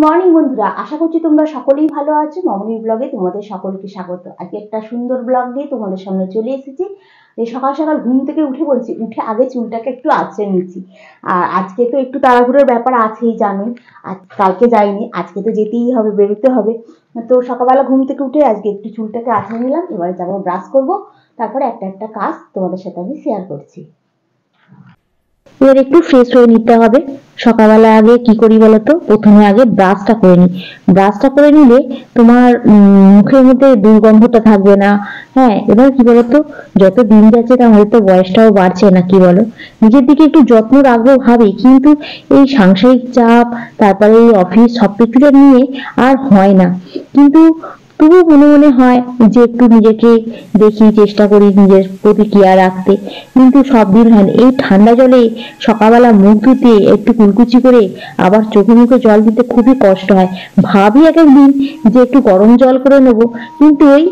Morning বন্ধুরা, আশা করছি তোমরা সকলেই ভালো আছো। মামনির ব্লগে তোমাদের সকলকে স্বাগত। আজকে একটা সুন্দর ব্লগ নিয়ে তোমাদের সামনে চলে এসেছি। এই সকাল সকাল ঘুম থেকে উঠে পড়েছি, উঠে আগে চুলটাকে একটু আঁচড়ে নিচ্ছি। আর আজকে তো একটু তাড়াহুড়োর ব্যাপার আছেই, জানোই। আজ কালকে যাইনি, আজকে তো যেতেই হবে, বেরোতে হবে। তো সকালবেলা ঘুম থেকে উঠে আজকে একটু চুলটাকে আঁচড়ে নিলাম। এবারে যাবো ব্রাশ করবো, তারপরে একটা একটা কাজ তোমাদের সাথে আমি শেয়ার করছি। এবার একটু ফ্রেশ হয়ে নিতে হবে। সকালবেলা আগে কি করি বলতো, প্রথমে আগে ব্রাশটা করে নিই। ব্রাশটা করে নিলে তোমার মুখের মধ্যে দুর্গন্ধটা থাকবে না। হ্যাঁ, এবার কি বলতো, যত দিন যাচ্ছে আমাদের তো বয়সটাও বাড়ছে, না কি বলো? নিজের দিকে একটু যত্ন রাখবো ভাবি, কিন্তু এই সাংসারিক চাপ, তারপরে এই অফিস সবকিছুটা নিয়ে আর হয় না। কিন্তু তবু মনে মনে হয় যে একটু নিজেকে দেখি, চেষ্টা করি নিজের প্রতি কেয়ার রাখতে। কিন্তু সব দিন হয় না। এই ঠান্ডা জলে সকালবেলা মুখ ধুতে একটু কুলকুচি করে আবার চোখে মুখে জল দিতে খুবই কষ্ট হয়। ভাবি এক একদিন যে একটু গরম জল করে নেবো, কিন্তু ওই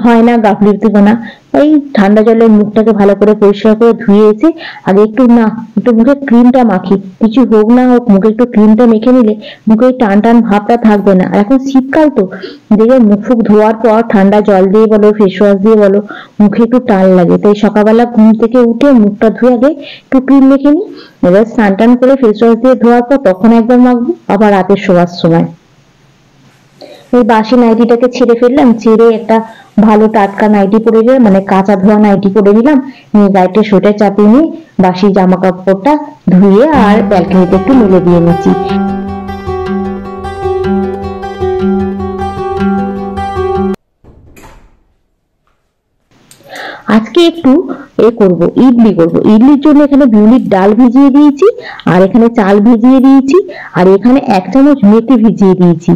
হয় না, গাফিলতিপনা। এই ঠান্ডা জলে মুখটাকে ভালো করে পরিষ্কার করে ধুয়ে এসে আগে একটু মুখে ক্রিমটা মাখি। কিছু হোক না হোক মুখে একটু ক্রিমটা মেখে নিলে মুখে টান টান ভাবটা থাকবে না। আর এখন শীতকাল তো, দেখবে মুখ ফুক ধোয়ার পর ঠান্ডা জল দিয়ে বলো, ফেস ওয়াশ দিয়ে বলো, মুখে একটু টান লাগে। তাই সকালবেলা ঘুম থেকে উঠে মুখটা ধুয়ে আগে একটু ক্রিম মেখে নিই। এবার স্নান টান করে ফেস ওয়াশ দিয়ে ধোয়ার পর তখন একবার মাখবো, আবার রাতে শোয়ার সময়। ওই বাসি নাইটিটাকে ছেড়ে ফেললাম, ছেড়ে একটা ভালো টাটকা নাইটি পরে নিলাম, মানে কাঁচা ধোয়া নাইটি পরে নিলাম। নিয়ে গায়ে সোয়েটার চাপিয়ে নিয়ে বাসি জামা কাপড়টা ধুয়ে আর ব্যালকনিতে একটু মেলে দিয়ে নিচ্ছি। আজকে একটু ইডলি করব। ইডলির জন্য এখানে বিউলির ডাল ভিজিয়ে দিয়েছি, আর এখানে চাল ভিজিয়ে দিয়েছি, আর এখানে 1 চামচ মেথি ভিজিয়ে দিয়েছি।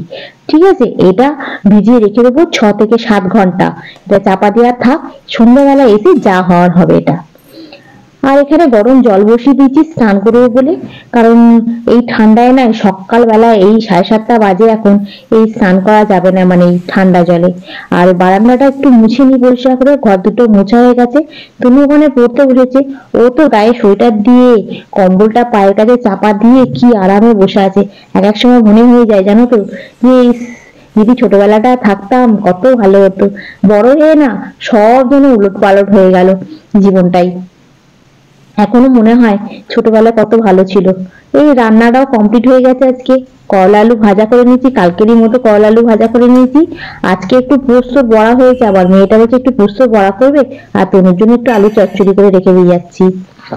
ঠিক আছে, এটা ভিজিয়ে রেখে দেবো 6 থেকে 7 ঘন্টা। এটা চাপা দেওয়া থাক, সন্ধ্যাবেলা এসে যা হওয়ার হবে এটা। আর এখানে গরম জল বসিয়ে দিয়েছি স্নান করবো বলে। কারণ এই ঠান্ডায় না, সকালবেলা এই 7:30 বাজে এখন, এই স্নান করা যাবে না, মানে এই ঠান্ডা জলে। আর বারান্দাটা একটু মুছে নি পরিষ্কার করে, ঘর দুটো মোছা হয়ে গেছে। তুমি ওখানে পড়তে বসেছে, ও তো গায়ে সোয়েটার দিয়ে কম্বলটা পায়ের কাছে চাপা দিয়ে কি আরামে বসে আছে। এক এক সময় মনে হয়ে যায় জানো তো, যে যদি ছোটবেলাটা থাকতাম কত ভালো হতো। বড় হয়ে না সব যেন উলট পালট হয়ে গেল জীবনটাই। এখনো মনে হয় ছোটবেলা কত ভালো ছিল। এই রান্নাটাও কমপ্লিট হয়ে গেছে। আজকে করলা আলু ভাজা করে নিয়েছি, কালকেরই মতো করলা আলু ভাজা করে নিয়েছি। আজকে একটু পোস্ত বড়া হয়েছে, আবার মেয়েটা বলছে একটু পোস্ত বড়া করবে, আর তনুর জন্য একটু আলু চচ্চড়ি করে রেখে দিয়ে যাচ্ছি।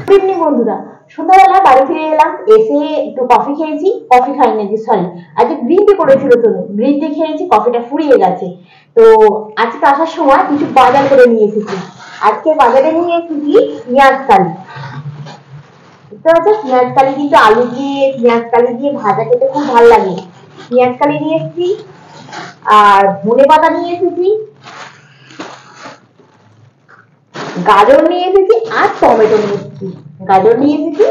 গুড ইভিনিং বন্ধুরা, সন্ধ্যাবেলা বাড়ি ফিরে এলাম, এসে একটু কফি খেয়েছি। কফি খাইনি, সরি, আজকে গ্রিন টি করেছিল তনু, গ্রিন টি খেয়েছি, কফিটা ফুরিয়ে গেছে। তো আজকে আসার সময় কিছু বাজার করে নিয়ে এসেছি। আজকে বাজারে নিয়ে এসেছি পেঁয়াজ কালি। বুঝতে পারছো, পেঁয়াজ কালি কিন্তু আলু দিয়ে পেঁয়াজ কালি দিয়ে ভাজা খেতে খুব ভালো লাগে। পেঁয়াজ কালি নিয়ে এসেছি, আর ধনে পাতা নিয়ে এসেছি, গাজর নিয়ে এসেছি, আর টমেটো নিয়ে এসেছি। গাজর নিয়ে এসেছি,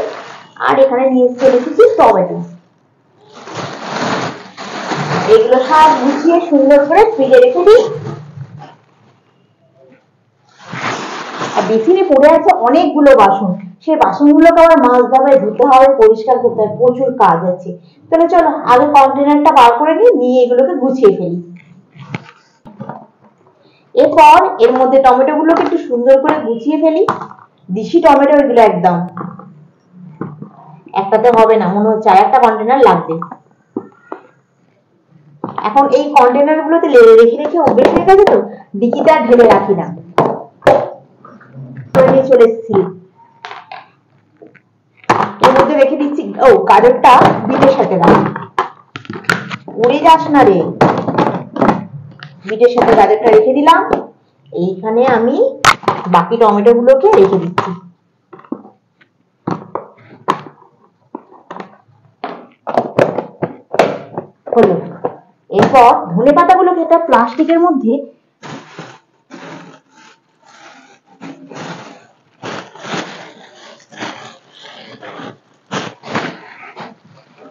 আর এখানে নিয়ে এসেছি টমেটো। এগুলো সব গুছিয়ে সুন্দর করে ফ্রিজে রেখে দিই। আর বেসিনে পড়ে আছে অনেকগুলো বাসন, সেই বাসনগুলোকে আবার মাছ দাবায় ধুতে হবে, পরিষ্কার করতে হবে, প্রচুর কাজ আছে। তাহলে চলো আগে কন্টেনারটা বার করে নিয়ে এগুলোকে গুছিয়ে ফেলি। এরপর এর মধ্যে টমেটো গুলোকে একটু সুন্দর করে গুছিয়ে ফেলি। দেশি টমেটো এগুলো একদম, একটাতে হবে না, মনে হচ্ছে আর একটা কন্টেনার লাগবে। এখন এই কন্টেনার গুলোতে রেখে রেখে অভ্যেস হয়ে গেছে তো, ডিকিতে আর ঢেলে রাখি না, নিয়ে চলে এসেছি। এর মধ্যে রেখে দিচ্ছি, ও গাজরটা বিটের সাথে দাও, উড়ে যাস না রে। বিটের সাথে গাজরটা রেখে দিলাম। এইখানে আমি বাকি টমেটো গুলোকে রেখে দিচ্ছি। হলো। এরপর ধনে পাতাগুলোকে একটা প্লাস্টিকের মধ্যে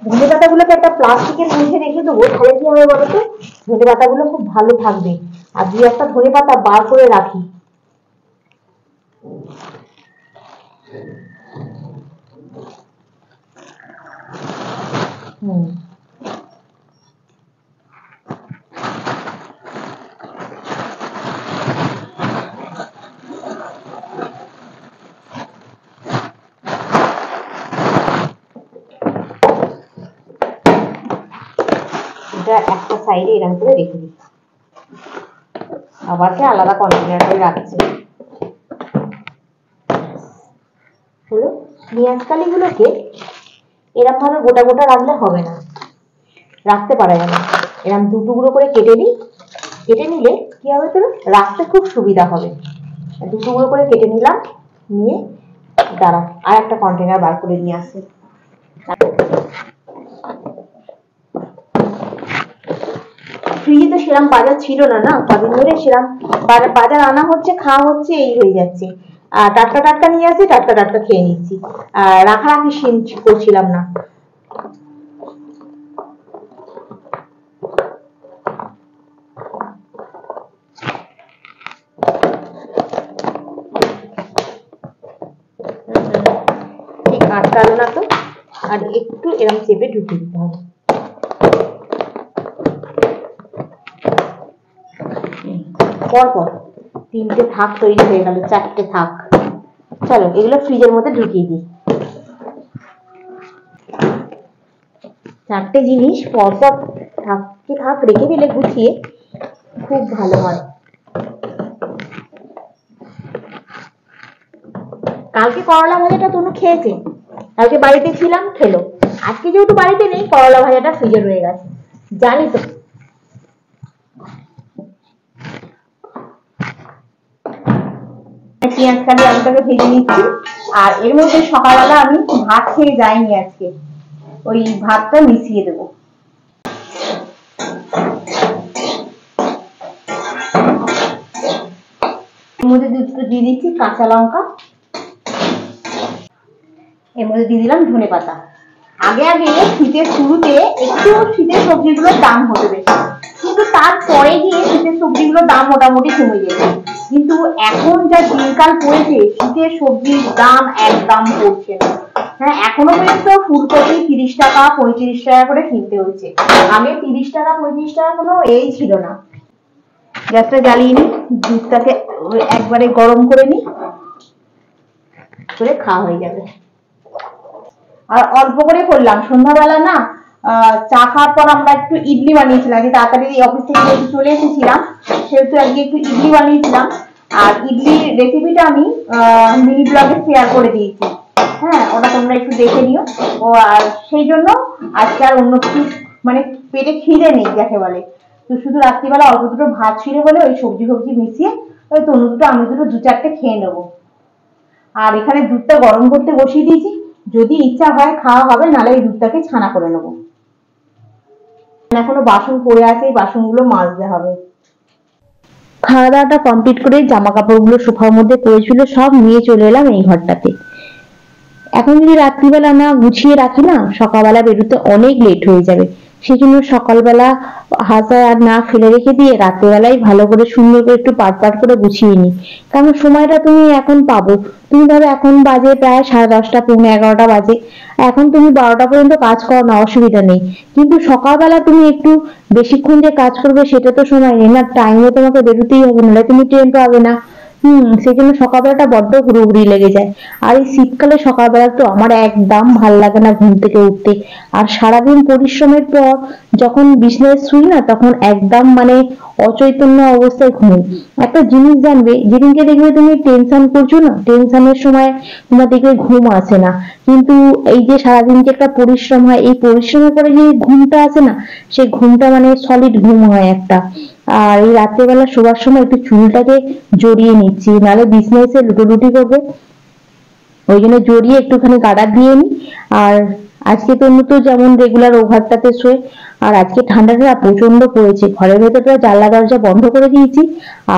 ধনে পাতাগুলোকে একটা প্লাস্টিকের মধ্যে রেখে দেবো, তাহলে কি হবে বলতো, ধনে পাতাগুলো খুব ভালো থাকবে। আর 2-1টা ধনে পাতা বার করে রাখি। সাইডে এরকম করে রেখে দিই। আবার আলাদা কন্টেনার করে রাখছি। হলো, পেঁয়াজ কালিগুলোকে এরকম ভাবে গোটা গোটা রাখলে হবে না, রাখতে পারা যাবে না। এরকম দু টুকরো করে কেটে নিই, কেটে নিলে কি হবে তোর রাখতে খুব সুবিধা হবে। দু টুকরো করে কেটে নিলাম, নিয়ে দাঁড়া আর একটা কন্টেনার বার করে নিয়ে আসি। ফ্রিজে তো সেরকম বাজার ছিল না, না কদিন ধরে সেরকম বাজার আনা হচ্ছে, খাওয়া হচ্ছে, এই হয়ে যাচ্ছে। আর টাটকা টাটকা নিয়ে আসি, টাটকা টাটকা খেয়ে নিচ্ছি, আর রাখারাখি করছিলাম না। আটকালো না তো, আর একটু এরকম চেপে ঢুকিয়ে দিতে হবে। পরপর তিনটে থাক তৈরি হয়ে গেল, চারটে থাক। চলো এগুলো ফ্রিজের মধ্যে ঢুকিয়ে দিই। চারটে জিনিস পরপর থাক রেখে দিলে গুছিয়ে খুব ভালো হয়। কালকে করলা ভাজাটা তনু খেয়েছে, কালকে বাড়িতে ছিলাম খেলো। আজকে যেহেতু বাড়িতে নেই, করলা ভাজাটা ফ্রিজে রয়ে গেছে, জানি তো। পেঁয়াজ কালি আলুটাকে ভেজে নিচ্ছি। আর এর মধ্যে সকালবেলা আমি ভাত খেয়ে যাইনি আজকে, ওই ভাতটা মিশিয়ে দেবো। এর মধ্যে দিয়ে দিচ্ছি কাঁচা লঙ্কা, এর মধ্যে দিয়ে দিলাম ধনে পাতা। আগে আগে শীতের শুরুতে একটু শীতের সবজিগুলোর দাম হতে বেশি, কিন্তু তারপরে গিয়ে শীতের সবজিগুলোর দাম মোটামুটি কমে যেত। কিন্তু এখন যা দিনকাল পড়েছে, শীতের সবজির দাম একদম পড়ছে না। হ্যাঁ, এখনো পর্যন্ত ফুলকপি 30 টাকা 35 টাকা করে কিনতে হচ্ছে। আগে 30 টাকা 35 টাকা কোনো এই ছিল না। গ্যাসটা জ্বালিয়ে নি, দুধটাকে একবারে গরম করে নি, করে খাওয়া হয়ে যাবে। আর অল্প করে করলাম, সন্ধ্যাবেলা না চা খাওয়ার পর আমরা একটু ইডলি বানিয়েছিলাম, যে তাড়াতাড়ি অফিস থেকে যেহেতু চলে এসেছিলাম সেহেতু আজকে একটু ইডলি বানিয়েছিলাম। আর ইডলির রেসিপিটা আমি মিনি ব্লগে শেয়ার করে দিয়েছি, হ্যাঁ ওটা তোমরা একটু দেখে নিও। ও আর সেই জন্য আজকে আর অন্য কিছু মানে পেটে খিদে নেই যাকে বলে, তো শুধু রাত্রিবেলা অল্প দুটো ভাত ছিল বলে ওই সবজি ফবজি মিশিয়ে ওই তনু দুটো আমি দুটো দু চারটে খেয়ে নেবো। আর এখানে দুধটা গরম করতে বসিয়ে দিয়েছি, যদি ইচ্ছা হয় খাওয়া হবে, নাহলে এই দুধটাকে ছানা করে নেবো। এখনো বাসন পড়ে আছে, এই বাসনগুলো মাজতে হবে। খাওয়া দাওয়াটা কমপ্লিট করে জামা কাপড়গুলো সোফার মধ্যে পড়েছিল, সব নিয়ে চলে এলাম এই ঘরটাতে। এখন যদি রাত্রিবেলা না গুছিয়ে রাখি না, সকালবেলা বেরোতে অনেক লেট হয়ে যাবে। সেই জন্য সকালবেলা হাজার আর না ফেলে রেখে দিয়ে রাত্রিবেলায় ভালো করে সুন্দর করে একটু পাট পাট করে গুছিয়ে নি। কারণ সময়টা তুমি এখন পাবো, তুমি ধরো এখন বাজে প্রায় 10:30 পৌনে 11টা বাজে, এখন তুমি 12টা পর্যন্ত কাজ করো না, অসুবিধা নেই। কিন্তু সকালবেলা তুমি একটু বেশিক্ষণ যে কাজ করবে সেটা তো সময় নেই না, টাইমে তোমাকে বেরোতেই হবে, নাহলে তুমি ট্রেন পাবে না। সেই জন্য সকালবেলাটা বড্ড হুড়োহুড়ি লেগে যায়। আর এই শীতকালে সকালবেলা তো আমার একদম ভাল লাগে না ঘুম থেকে উঠতে। আর সারাদিন পরিশ্রমের পর যখন বিছানায় শুই না, তখন একদম মানে অচৈতন্য অবস্থায় ঘুমাই। একটা জিনিস জানবে, যেদিনকে দেখবে তুমি টেনশন করছো না, টেনশনের সময় তোমার দেখবে ঘুম আসে না, কিন্তু এই যে সারাদিন যে একটা পরিশ্রম হয়, এই পরিশ্রমের পরে যে ঘুমটা আসে না, সেই ঘুমটা মানে সলিড ঘুম হয় একটা। আর এই রাত্রেবেলা শোবার সময় একটু চুলটাকে জড়িয়ে নিচ্ছি, নাহলে বিছানায় এসে লুটোলুটি করবে, ওই জন্য জড়িয়ে একটুখানি গার্ডার দিয়ে নি। আর আজকে তো মতো যেমন রেগুলার ওভারটাতে শোয়, আর আজকে ঠান্ডাটা প্রচন্ড পড়েছে, ঘরের ভেতরটা জানলা দরজা বন্ধ করে দিয়েছি।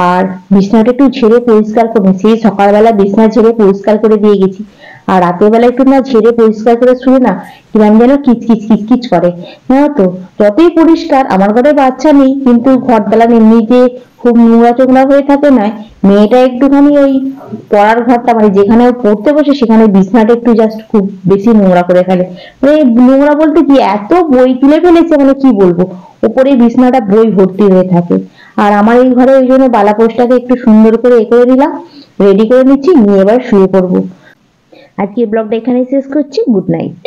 আর বিছানাটা একটু ঝেড়ে পরিষ্কার করে, সেই সকালবেলা বিছানা ঝেড়ে পরিষ্কার করে দিয়ে গেছি। আর রাতের বেলা একটু না ঝেড়ে পরিষ্কার করে শুয়ে না কিরম যেন কিচকিচ কিচকিচ করে, জানো তো। যতই পরিষ্কার, আমার ঘরে বাচ্চা নেই কিন্তু ঘরদালা এমনি যে খুব নোংরা চোংরা হয়ে থাকে নয়, মেয়েটা একটুখানি ওই পড়ার ঘরটা মানে যেখানে ও পড়তে বসে সেখানে বিছানাটা একটু জাস্ট খুব বেশি নোংরা করে ফেলে। মানে নোংরা বলতে কি, এত বই তুলে ফেলেছে মানে কি বলবো, ওপরে বিছানাটা বই ভর্তি হয়ে থাকে। আর আমার এই ঘরে ওই জন্য বালাপোষটাকে একটু সুন্দর করে করে দিলাম, রেডি করে নিচ্ছি, নিয়ে এবার শুয়ে পড়বো। আজকে ব্লগটা এখানেই শেষ করছি। Good night.